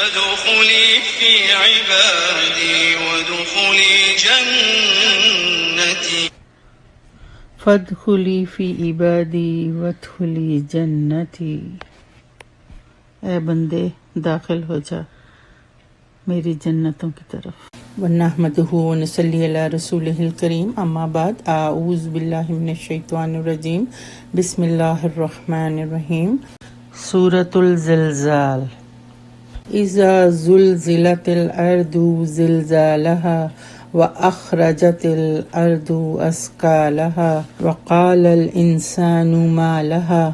فادخلی فی عبادی وادخلی جنتی فادخلی فی عبادی وادخلی جنتی، اے بندے داخل ہو جا میری جنتوں کی طرف۔ وَنَحْمَدُهُ وَنُصَلِّي عَلَىٰ رَسُولِهِ الْكَرِيمِ، اما بعد، اعوذ باللہ من الشیطان الرجیم، بسم اللہ الرحمن الرحیم۔ سورۃ الزلزال۔ اذا زلزلت الارض زلزالها واخرجت الارض اثقالها وقال الانسان ما لها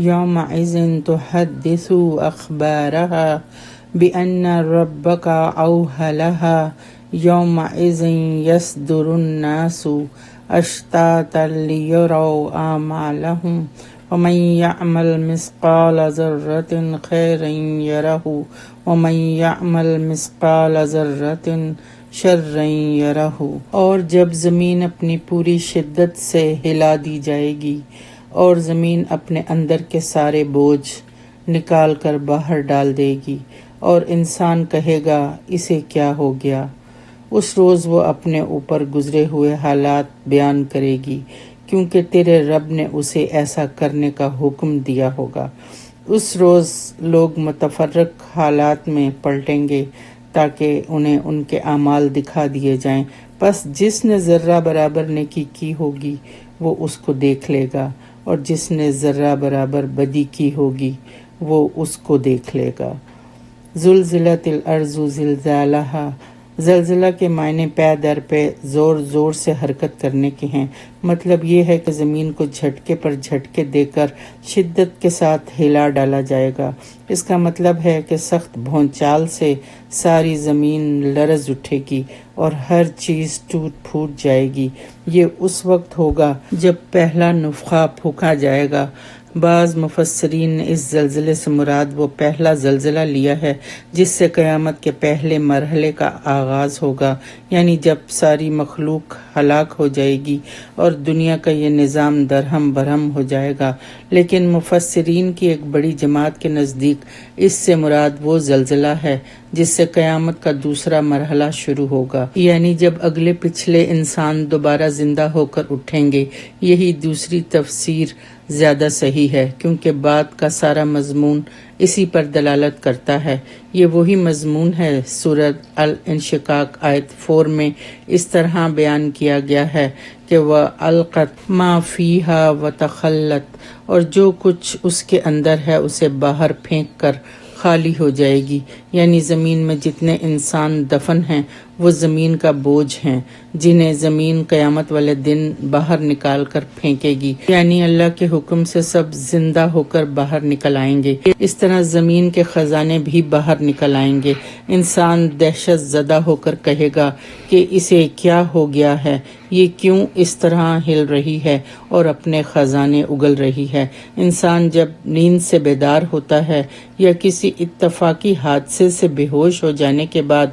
يومئذ تحدث اخبارها بان ربك اوحى لها يومئذ يصدر الناس اشتاتا ليروا اعمالهم ومن يعمل مثقال ذرة خيرا يره ومن يعمل مثقال ذرة شرا يره۔ اور جب زمین اپنی پوری شدت سے ہلا دی جائے گی اور زمین اپنے اندر کے سارے بوجھ نکال کر باہر ڈال دے گی اور انسان کہے گا اسے کیا ہو گیا، اس روز وہ اپنے اوپر گزرے ہوئے حالات بیان کرے گی کیونکہ تیرے رب نے اسے ایسا کرنے کا حکم دیا ہوگا۔ اس روز لوگ متفرق حالات میں پلٹیں گے تاکہ انہیں ان کے اعمال دکھا دیے جائیں، پس جس نے ذرہ برابر نیکی کی ہوگی وہ اس کو دیکھ لے گا اور جس نے ذرہ برابر بدی کی ہوگی وہ اس کو دیکھ لے گا۔ زلزلت الارض زلزالہا، زلزلہ کے معنی پے در پہ زور زور سے حرکت کرنے کے ہیں۔ مطلب یہ ہے کہ زمین کو جھٹکے پر جھٹکے دے کر شدت کے ساتھ ہلا ڈالا جائے گا۔ اس کا مطلب ہے کہ سخت بھونچال سے ساری زمین لرز اٹھے گی اور ہر چیز ٹوٹ پھوٹ جائے گی۔ یہ اس وقت ہوگا جب پہلا نفخہ پھونکا جائے گا۔ بعض مفسرین نے اس زلزلے سے مراد وہ پہلا زلزلہ لیا ہے جس سے قیامت کے پہلے مرحلے کا آغاز ہوگا، یعنی جب ساری مخلوق ہلاک ہو جائے گی اور دنیا کا یہ نظام درہم برہم ہو جائے گا۔ لیکن مفسرین کی ایک بڑی جماعت کے نزدیک اس سے مراد وہ زلزلہ ہے جس سے قیامت کا دوسرا مرحلہ شروع ہوگا، یعنی جب اگلے پچھلے انسان دوبارہ زندہ ہو کر اٹھیں گے۔ یہی دوسری تفسیر زیادہ صحیح ہے کیونکہ بات کا سارا مضمون اسی پر دلالت کرتا ہے۔ یہ وہی مضمون ہے سورۃ الانشقاق آیت 4 میں اس طرح بیان کیا گیا ہے کہ وَأَلْقَتْ مَا فِيهَا وَتَخَلَّتْ، اور جو کچھ اس کے اندر ہے اسے باہر پھینک کر خالی ہو جائے گی، یعنی زمین میں جتنے انسان دفن ہیں وہ زمین کا بوجھ ہیں جنہیں زمین قیامت والے دن باہر نکال کر پھینکے گی، یعنی اللہ کے حکم سے سب زندہ ہو کر باہر نکل آئیں گے۔ اس طرح زمین کے خزانے بھی باہر نکل آئیں گے۔ انسان دہشت زدہ ہو کر کہے گا کہ اسے کیا ہو گیا ہے، یہ کیوں اس طرح ہل رہی ہے اور اپنے خزانے اگل رہی ہے۔ انسان جب نیند سے بیدار ہوتا ہے یا کسی اتفاقی حادثے سے بے ہوش ہو جانے کے بعد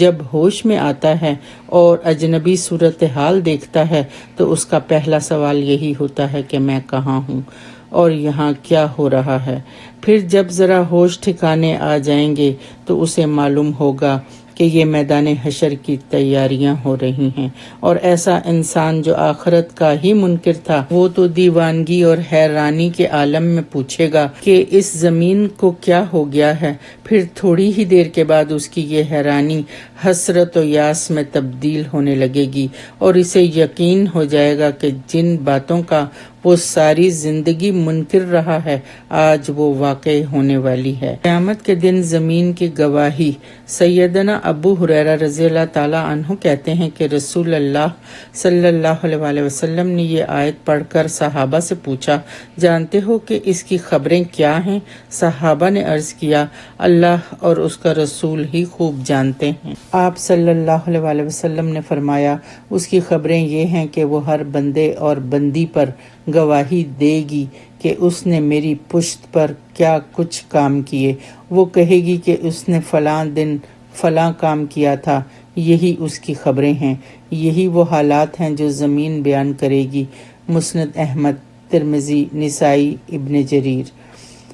جب ہوش میں آتا ہے اور اجنبی صورتحال دیکھتا ہے تو اس کا پہلا سوال یہی ہوتا ہے کہ میں کہاں ہوں اور یہاں کیا ہو رہا ہے۔ پھر جب ذرا ہوش ٹھکانے آ جائیں گے تو اسے معلوم ہوگا کہ یہ میدان حشر کی تیاریاں ہو رہی ہیں، اور ایسا انسان جو آخرت کا ہی منکر تھا وہ تو دیوانگی اور حیرانی کے عالم میں پوچھے گا کہ اس زمین کو کیا ہو گیا ہے۔ پھر تھوڑی ہی دیر کے بعد اس کی یہ حیرانی حسرت و یاس میں تبدیل ہونے لگے گی اور اسے یقین ہو جائے گا کہ جن باتوں کا وہ ساری زندگی منکر رہا ہے آج وہ واقع ہونے والی ہے۔ قیامت کے دن زمین کی گواہی۔ سیدنا ابو ہریرہ رضی اللہ تعالی عنہ کہتے ہیں کہ رسول اللہ صلی اللہ علیہ وسلم نے یہ آیت پڑھ کر صحابہ سے پوچھا، جانتے ہو کہ اس کی خبریں کیا ہیں؟ صحابہ نے عرض کیا، اللہ اور اس کا رسول ہی خوب جانتے ہیں۔ آپ صلی اللہ علیہ وسلم نے فرمایا، اس کی خبریں یہ ہیں کہ وہ ہر بندے اور بندی پر گواہی دے گی کہ اس نے میری پشت پر کیا کچھ کام کیے۔ وہ کہے گی کہ اس نے فلاں دن فلاں کام کیا تھا۔ یہی اس کی خبریں ہیں، یہی وہ حالات ہیں جو زمین بیان کرے گی۔ مسند احمد، ترمذی، نسائی، ابن جریر۔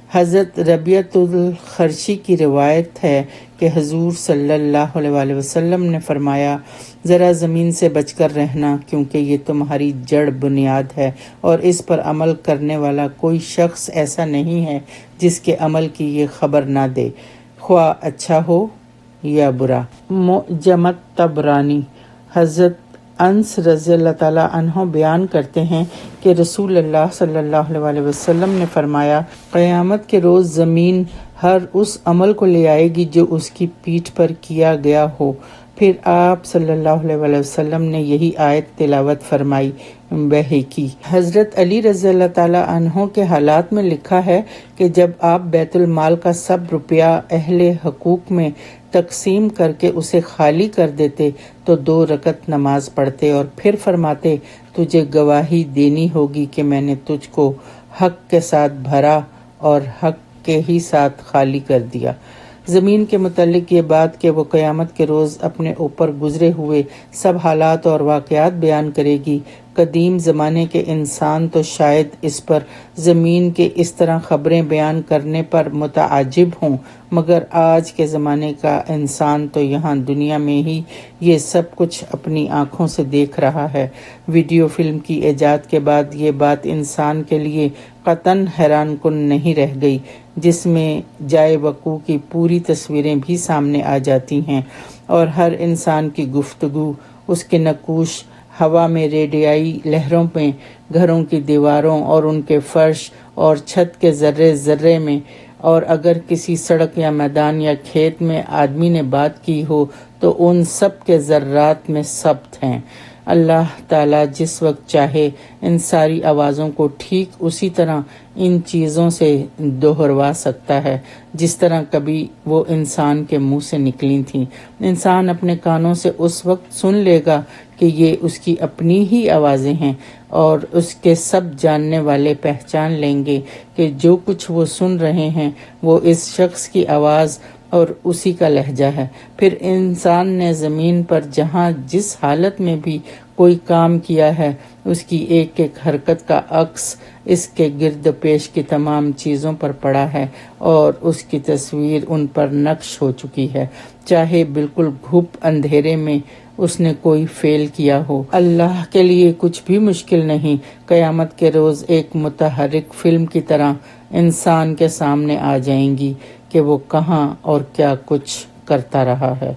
حضرت ربیعۃ الخرشی کی روایت ہے کہ حضور صلی اللہ علیہ وسلم نے فرمایا، ذرا زمین سے بچ کر رہنا، کیونکہ یہ تمہاری جڑ بنیاد ہے اور اس پر عمل کرنے والا کوئی شخص ایسا نہیں ہے جس کے عمل کی یہ خبر نہ دے، خواہ اچھا ہو یا برا۔ معجمۃ طبرانی۔ حضرت انس رضی اللہ تعالیٰ عنہ بیان کرتے ہیں کہ رسول اللہ صلی اللہ علیہ وسلم نے فرمایا، قیامت کے روز زمین ہر اس عمل کو لے آئے گی جو اس کی پیٹھ پر کیا گیا ہو۔ پھر آپ صلی اللہ علیہ وسلم نے یہی آیت تلاوت فرمائی۔ بہقی۔ حضرت علی رضی اللہ تعالیٰ عنہ کے حالات میں لکھا ہے کہ جب آپ بیت المال کا سب روپیہ اہل حقوق میں تقسیم کر کے اسے خالی کر دیتے تو 2 رکعت نماز پڑھتے اور پھر فرماتے، تجھے گواہی دینی ہوگی کہ میں نے تجھ کو حق کے ساتھ بھرا اور حق کے ہی ساتھ خالی کر دیا۔ زمین کے متعلق یہ بات کہ وہ قیامت کے روز اپنے اوپر گزرے ہوئے سب حالات اور واقعات بیان کرے گی، قدیم زمانے کے انسان تو شاید اس پر زمین کے اس طرح خبریں بیان کرنے پر متعجب ہوں، مگر آج کے زمانے کا انسان تو یہاں دنیا میں ہی یہ سب کچھ اپنی آنکھوں سے دیکھ رہا ہے۔ ویڈیو فلم کی ایجاد کے بعد یہ بات انسان کے لیے قطعاً حیران کن نہیں رہ گئی، جس میں جائے وقوع کی پوری تصویریں بھی سامنے آ جاتی ہیں، اور ہر انسان کی گفتگو، اس کے نقوش، ہوا میں ریڈیائی لہروں میں، گھروں کی دیواروں اور ان کے فرش اور چھت کے ذرے ذرے میں، اور اگر کسی سڑک یا میدان یا کھیت میں آدمی نے بات کی ہو تو ان سب کے ذرات میں ثبت ہیں۔ اللہ تعالیٰ جس وقت چاہے ان ساری آوازوں کو ٹھیک اسی طرح ان چیزوں سے دہروا سکتا ہے جس طرح کبھی وہ انسان کے منہ سے نکلی تھیں۔ انسان اپنے کانوں سے اس وقت سن لے گا کہ یہ اس کی اپنی ہی آوازیں ہیں، اور اس کے سب جاننے والے پہچان لیں گے کہ جو کچھ وہ سن رہے ہیں وہ اس شخص کی آواز اور اسی کا لہجہ ہے۔ پھر انسان نے زمین پر جہاں جس حالت میں بھی کوئی کام کیا ہے، اس کی ایک ایک حرکت کا عکس اس کے گرد پیش کی تمام چیزوں پر پڑا ہے اور اس کی تصویر ان پر نقش ہو چکی ہے، چاہے بالکل گھپ اندھیرے میں اس نے کوئی فعل کیا ہو۔ اللہ کے لیے کچھ بھی مشکل نہیں۔ قیامت کے روز ایک متحرک فلم کی طرح انسان کے سامنے آ جائیں گی کہ وہ کہاں اور کیا کچھ کرتا رہا ہے۔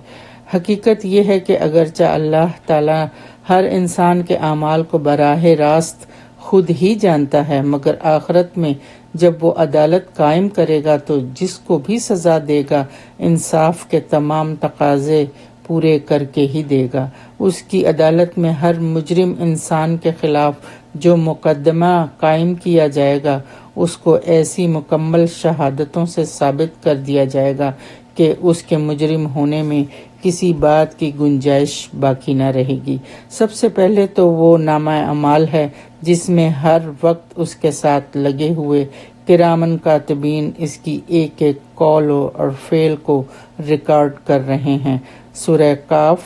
حقیقت یہ ہے کہ اگرچہ اللہ تعالیٰ ہر انسان کے اعمال کو براہ راست خود ہی جانتا ہے، مگر آخرت میں جب وہ عدالت قائم کرے گا تو جس کو بھی سزا دے گا انصاف کے تمام تقاضے پورے کر کے ہی دے گا۔ اس کی عدالت میں ہر مجرم انسان کے خلاف جو مقدمہ قائم کیا جائے گا اس کو ایسی مکمل شہادتوں سے ثابت کر دیا جائے گا کہ اس کے مجرم ہونے میں کسی بات کی گنجائش باقی نہ رہے گی۔ سب سے پہلے تو وہ نامہ اعمال ہے جس میں ہر وقت اس کے ساتھ لگے ہوئے کرامن کاتبین اس کی ایک ایک قول اور فعل کو ریکارڈ کر رہے ہیں۔ سورہ قاف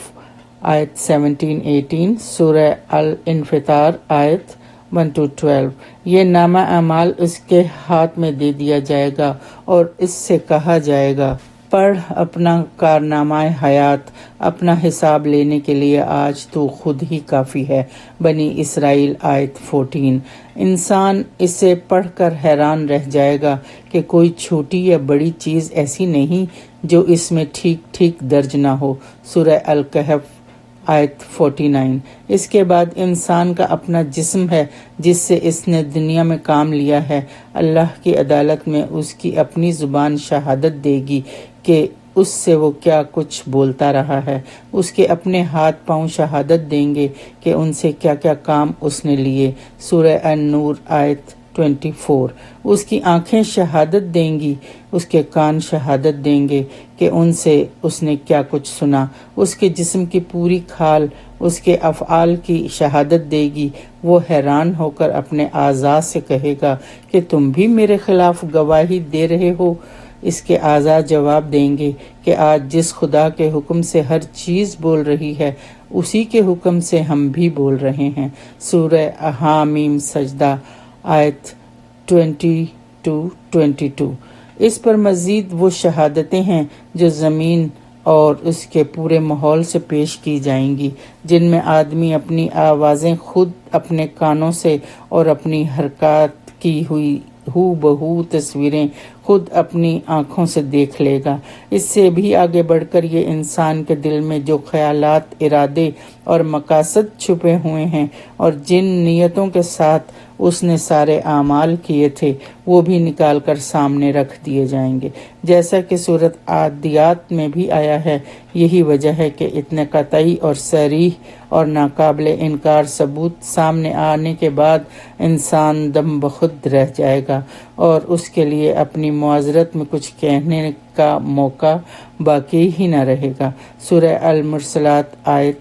آیت 17-18، سورہ الانفطار آیت 1-12۔ یہ نامہ اعمال اس کے ہاتھ میں دے دیا جائے گا اور اس سے کہا جائے گا، پڑھ اپنا کارنامہ حیات، اپنا حساب لینے کے لیے آج تو خود ہی کافی ہے۔ بنی اسرائیل آیت 14۔ انسان اسے پڑھ کر حیران رہ جائے گا کہ کوئی چھوٹی یا بڑی چیز ایسی نہیں جو اس میں ٹھیک ٹھیک درج نہ ہو۔ سورہ الکہف آیت 49۔ اس کے بعد انسان کا اپنا جسم ہے جس سے اس نے دنیا میں کام لیا ہے۔ اللہ کی عدالت میں اس کی اپنی زبان شہادت دے گی کہ اس سے وہ کیا کچھ بولتا رہا ہے۔ اس کے اپنے ہاتھ پاؤں شہادت دیں گے کہ ان سے کیا کیا کام اس نے لیے۔ سورہ النور آیت 24۔ اس کی آنکھیں شہادت دیں گی، اس کے کان شہادت دیں گے کہ ان سے اس نے کیا کچھ سنا۔ اس کے جسم کی پوری کھال اس کے افعال کی شہادت دے گی۔ وہ حیران ہو کر اپنے اعضاء سے کہے گا کہ تم بھی میرے خلاف گواہی دے رہے ہو۔ اس کے اعضاء جواب دیں گے کہ آج جس خدا کے حکم سے ہر چیز بول رہی ہے اسی کے حکم سے ہم بھی بول رہے ہیں۔ سورہ حامیم سجدہ آیت 22 32:22۔ اس پر مزید وہ شہادتیں ہیں جو زمین اور اس کے پورے ماحول سے پیش کی جائیں گی، جن میں آدمی اپنی آوازیں خود اپنے کانوں سے اور اپنی حرکات کی ہوئی بہو تصویریں خود اپنی آنکھوں سے دیکھ لے گا۔ اس سے بھی آگے بڑھ کر یہ انسان کے دل میں جو خیالات، ارادے اور مقاصد چھپے ہوئے ہیں اور جن نیتوں کے ساتھ اس نے سارے اعمال کیے تھے وہ بھی نکال کر سامنے رکھ دیے جائیں گے، جیسا کہ سورۃ عادیات میں بھی آیا ہے۔ یہی وجہ ہے کہ اتنے قطعی اور صریح اور ناقابل انکار ثبوت سامنے آنے کے بعد انسان دم بخود رہ جائے گا اور اس کے لیے اپنی معذرت میں کچھ کہنے کا موقع باقی ہی نہ رہے گا۔ سورہ المرسلات آیت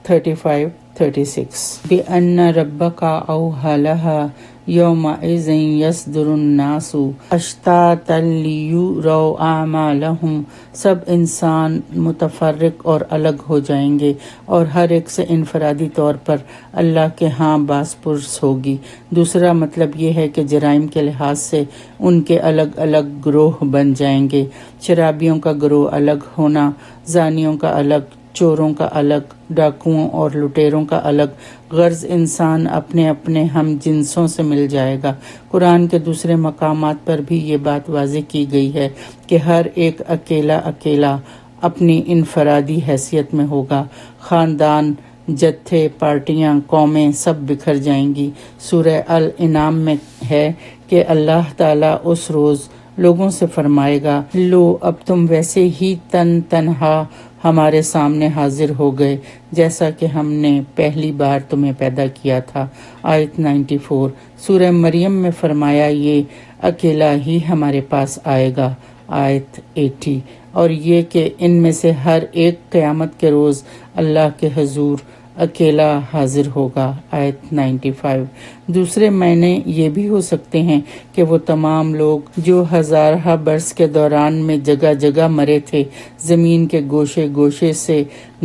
35-36۔ بِأَنَّ رَبَّكَ أَوْحَىٰ لَهَا يَوْمَئِذٍ يَصْدُرُ النَّاسُ أَشْتَاتًا لِيُرَوْا أَعْمَالَهُمْ۔ سب انسان متفرق اور الگ ہو جائیں گے اور ہر ایک سے انفرادی طور پر اللہ کے ہاں باز پرس ہوگی۔ دوسرا مطلب یہ ہے کہ جرائم کے لحاظ سے ان کے الگ الگ گروہ بن جائیں گے۔ شرابیوں کا گروہ الگ ہونا، زانیوں کا الگ، چوروں کا الگ، ڈاکوؤں اور لٹیروں کا الگ۔ غرض انسان اپنے اپنے ہم جنسوں سے مل جائے گا۔ قرآن کے دوسرے مقامات پر بھی یہ بات واضح کی گئی ہے کہ ہر ایک اکیلا اپنی انفرادی حیثیت میں ہوگا۔ خاندان، جتھے، پارٹیاں، قومیں سب بکھر جائیں گی۔ سورہ الانعام میں ہے کہ اللہ تعالیٰ اس روز لوگوں سے فرمائے گا، لو اب تم ویسے ہی تنہا ہمارے سامنے حاضر ہو گئے جیسا کہ ہم نے پہلی بار تمہیں پیدا کیا تھا۔ آیت 94۔ سورہ مریم میں فرمایا یہ اکیلا ہی ہمارے پاس آئے گا۔ آیت 80۔ اور یہ کہ ان میں سے ہر ایک قیامت کے روز اللہ کے حضور اکیلا حاضر ہوگا۔ آیت 95۔ دوسرے معنی یہ بھی ہو سکتے ہیں کہ وہ تمام لوگ جو ہزارہ برس کے دوران میں جگہ جگہ مرے تھے، زمین کے گوشے گوشے سے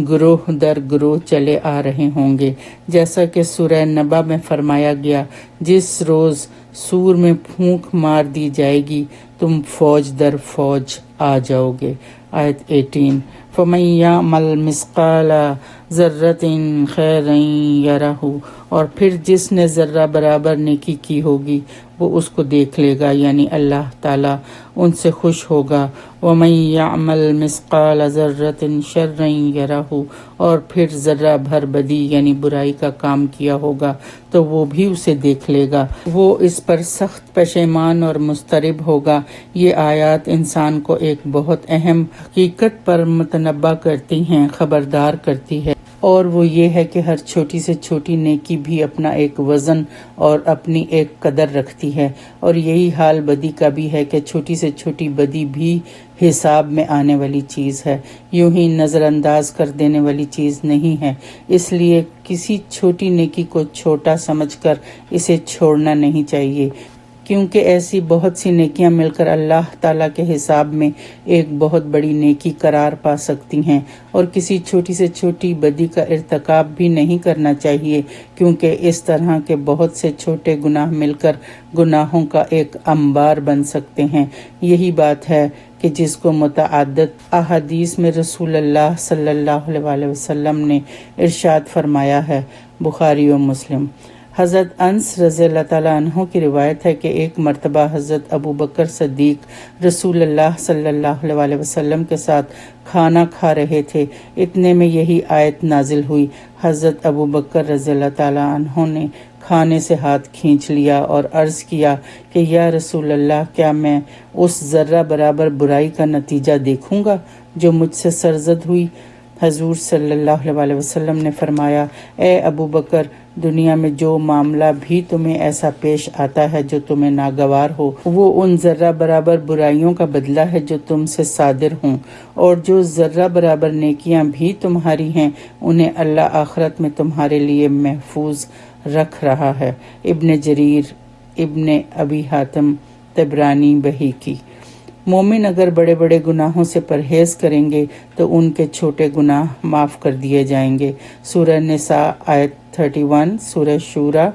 گروہ در گروہ چلے آ رہے ہوں گے، جیسا کہ سورہ نبا میں فرمایا گیا، جس روز سور میں پھونک مار دی جائے گی تم فوج در فوج آ جاؤ گے۔ آیت 18۔ فَمَن يَعْمَلْ مِثْقَالَ ذَرَّةٍ خَيْرًا يَرَهُ۔ اور پھر جس نے ذرہ برابر نیکی کی ہوگی وہ اس کو دیکھ لے گا، یعنی اللہ تعالیٰ ان سے خوش ہوگا۔ وَمَن يَعْمَلْ مِثْقَالَ ذَرَّةٍ شَرًّا يَرَهُ۔ اور پھر ذرہ بھر بدی یعنی برائی کا کام کیا ہوگا تو وہ بھی اسے دیکھ لے گا، وہ اس پر سخت پشیمان اور مضطرب ہوگا۔ یہ آیات انسان کو ایک بہت اہم حقیقت پر متنبہ کرتی ہیں، خبردار کرتی ہے، اور وہ یہ ہے کہ ہر چھوٹی سے چھوٹی نیکی بھی اپنا ایک وزن اور اپنی ایک قدر رکھتی ہے، اور یہی حال بدی کا بھی ہے کہ چھوٹی سے چھوٹی بدی بھی حساب میں آنے والی چیز ہے، یوں ہی نظر انداز کر دینے والی چیز نہیں ہے۔ اس لیے کسی چھوٹی نیکی کو چھوٹا سمجھ کر اسے چھوڑنا نہیں چاہیے، کیونکہ ایسی بہت سی نیکیاں مل کر اللہ تعالیٰ کے حساب میں ایک بہت بڑی نیکی قرار پا سکتی ہیں، اور کسی چھوٹی سے چھوٹی بدی کا ارتکاب بھی نہیں کرنا چاہیے، کیونکہ اس طرح کے بہت سے چھوٹے گناہ مل کر گناہوں کا ایک انبار بن سکتے ہیں۔ یہی بات ہے کہ جس کو متعدد احادیث میں رسول اللہ صلی اللہ علیہ وسلم نے ارشاد فرمایا ہے۔ بخاری و مسلم۔ حضرت انس رضی اللہ تعالیٰ عنہ کی روایت ہے کہ ایک مرتبہ حضرت ابو بکر صدیق رسول اللہ صلی اللہ علیہ وسلم کے ساتھ کھانا کھا رہے تھے، اتنے میں یہی آیت نازل ہوئی۔ حضرت ابو بکر رضی اللہ تعالیٰ عنہ نے کھانے سے ہاتھ کھینچ لیا اور عرض کیا کہ یا رسول اللہ، کیا میں اس ذرہ برابر برائی کا نتیجہ دیکھوں گا جو مجھ سے سرزد ہوئی؟ حضور صلی اللہ علیہ وسلم نے فرمایا، اے ابو بکر، دنیا میں جو معاملہ بھی تمہیں ایسا پیش آتا ہے جو تمہیں ناگوار ہو، وہ ان ذرہ برابر برائیوں کا بدلہ ہے جو تم سے صادر ہوں، اور جو ذرہ برابر نیکیاں بھی تمہاری ہیں انہیں اللہ آخرت میں تمہارے لیے محفوظ رکھ رہا ہے۔ ابن جریر، ابن ابی حاتم، طبرانی، بہیقی۔ مومن اگر بڑے بڑے گناہوں سے پرہیز کریں گے تو ان کے چھوٹے گناہ معاف کر دیے جائیں گے۔ سورہ نساء آیت 31، سورہ شورى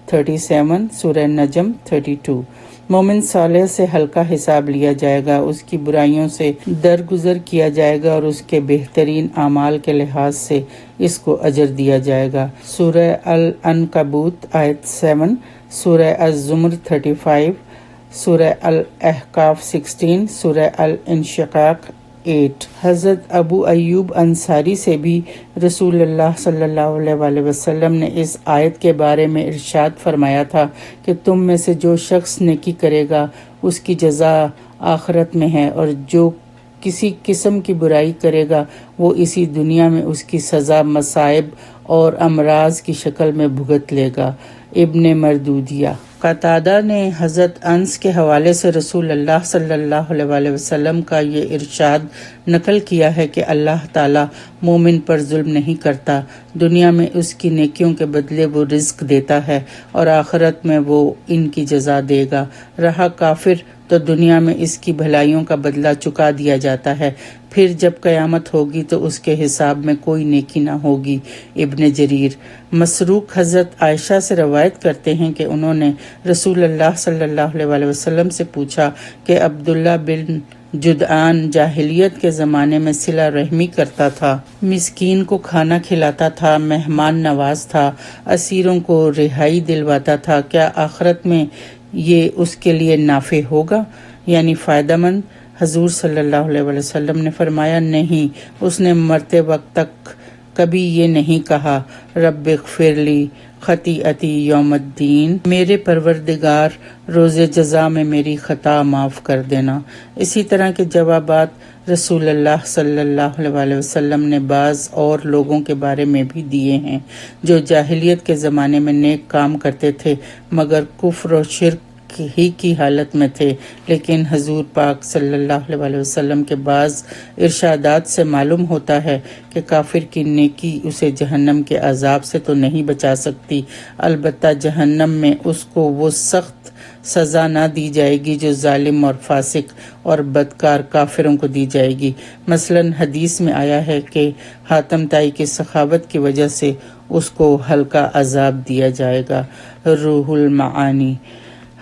37، سورہ نجم 32۔ مومن صالح سے ہلکا حساب لیا جائے گا، اس کی برائیوں سے درگزر کیا جائے گا اور اس کے بہترین اعمال کے لحاظ سے اس کو اجر دیا جائے گا۔ سورہ العنکبوت آیت 7، سورہ الزمر 35، سورہ الاحقاف 16، سورہ الانشقاق 8۔ حضرت ابو ایوب انصاری سے بھی رسول اللہ صلی اللہ علیہ وسلم نے اس آیت کے بارے میں ارشاد فرمایا تھا کہ تم میں سے جو شخص نیکی کرے گا اس کی جزا آخرت میں ہے، اور جو کسی قسم کی برائی کرے گا وہ اسی دنیا میں اس کی سزا مصائب اور امراض کی شکل میں بھگت لے گا۔ ابن مردودیہ۔ قتادہ نے حضرت انس کے حوالے سے رسول اللہ صلی اللہ علیہ وسلم کا یہ ارشاد نقل کیا ہے کہ اللہ تعالیٰ مومن پر ظلم نہیں کرتا، دنیا میں اس کی نیکیوں کے بدلے وہ رزق دیتا ہے اور آخرت میں وہ ان کی جزا دے گا۔ رہا کافر تو دنیا میں اس کی بھلائیوں کا بدلہ چکا دیا جاتا ہے، پھر جب قیامت ہوگی تو اس کے حساب میں کوئی نیکی نہ ہوگی۔ ابن جریر۔ مسروق حضرت عائشہ سے روایت کرتے ہیں کہ انہوں نے رسول اللہ صلی اللہ علیہ وسلم سے پوچھا کہ عبداللہ بن جدعان جاہلیت کے زمانے میں صلہ رحمی کرتا تھا، مسکین کو کھانا کھلاتا تھا، مہمان نواز تھا، اسیروں کو رہائی دلواتا تھا، کیا آخرت میں یہ اس کے لیے نافع ہوگا، یعنی فائدہ مند؟ حضور صلی اللہ علیہ وسلم نے فرمایا نہیں، اس نے مرتے وقت تک کبھی یہ نہیں کہا رب اغفر لی خطیئتی یوم الدین، میرے پروردگار روز جزا میں میری خطا معاف کر دینا۔ اسی طرح کے جوابات رسول اللہ صلی اللہ علیہ وسلم نے بعض اور لوگوں کے بارے میں بھی دیے ہیں جو جاہلیت کے زمانے میں نیک کام کرتے تھے مگر کفر و شرک ہی کی حالت میں تھے، لیکن حضور پاک صلی اللہ علیہ وسلم کے بعض ارشادات سے معلوم ہوتا ہے کہ کافر کی نیکی اسے جہنم کے عذاب سے تو نہیں بچا سکتی، البتہ جہنم میں اس کو وہ سخت سزا نہ دی جائے گی جو ظالم اور فاسق اور بدکار کافروں کو دی جائے گی۔ مثلا حدیث میں آیا ہے کہ حاتم طائی کی سخاوت کی وجہ سے اس کو ہلکا عذاب دیا جائے گا۔ روح المعانی۔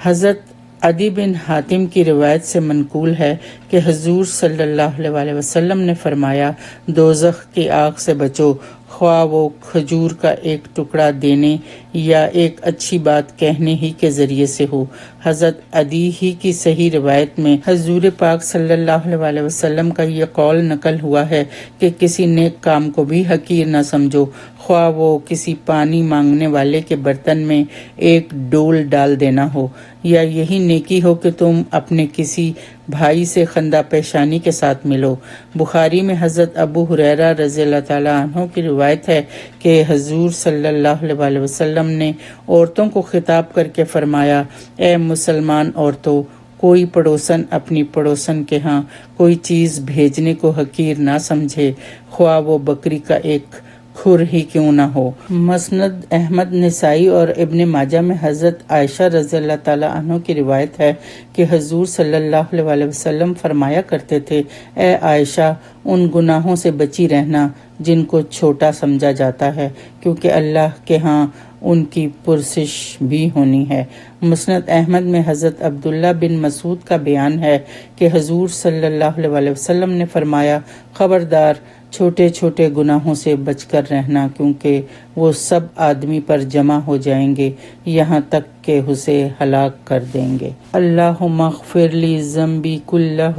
حضرت عدی بن حاتم کی روایت سے منقول ہے کہ حضور صلی اللہ علیہ وسلم نے فرمایا دوزخ کی آگ سے بچو، خواہ وہ کھجور کا ایک ٹکڑا دینے یا ایک اچھی بات کہنے ہی کے ذریعے سے ہو۔ حضرت عدی ہی کی صحیح روایت میں حضور پاک صلی اللہ علیہ وسلم کا یہ قول نقل ہوا ہے کہ کسی نیک کام کو بھی حقیر نہ سمجھو، خواہ وہ کسی پانی مانگنے والے کے برتن میں ایک ڈول ڈال دینا ہو، یا یہی نیکی ہو کہ تم اپنے کسی بھائی سے خندہ پیشانی کے ساتھ ملو۔ بخاری میں حضرت ابو ہریرہ رضی اللہ تعالیٰ عنہ کی روایت ہے کہ حضور صلی اللہ علیہ وسلم نے عورتوں کو خطاب کر کے فرمایا، اے مسلمان عورتوں، کوئی پڑوسن اپنی پڑوسن کے ہاں کوئی چیز بھیجنے کو حقیر نہ سمجھے، خواہ وہ بکری کا ایک کھر ہی کیوں نہ ہو۔ مسند احمد، نسائی اور ابن ماجہ میں حضرت عائشہ رضی اللہ تعالیٰ عنہ کی روایت ہے کہ حضور صلی اللہ علیہ وسلم فرمایا کرتے تھے، اے عائشہ، ان گناہوں سے بچی رہنا جن کو چھوٹا سمجھا جاتا ہے، کیونکہ اللہ کے ہاں ان کی پرسش بھی ہونی ہے۔ مسند احمد میں حضرت عبداللہ بن مسعود کا بیان ہے کہ حضور صلی اللہ علیہ وسلم نے فرمایا، خبردار چھوٹے چھوٹے گناہوں سے بچ کر رہنا، کیونکہ وہ سب آدمی پر جمع ہو جائیں گے یہاں تک کہ اسے ہلاک کر دیں گے۔ اللہم اغفر لی ذنبی کلہ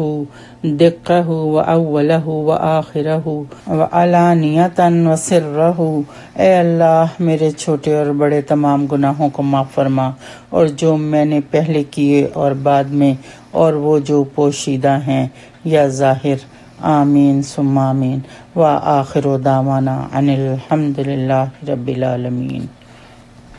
دقہ و اولہ و آخرہ و علانیتاً و سرہ، اے اللہ میرے چھوٹے اور بڑے تمام گناہوں کو معاف فرما، اور جو میں نے پہلے کیے اور بعد میں، اور وہ جو پوشیدہ ہیں یا ظاہر۔ آمین ثم آمین۔ وآخر دعوانا ان الحمد للہ رب العالمین۔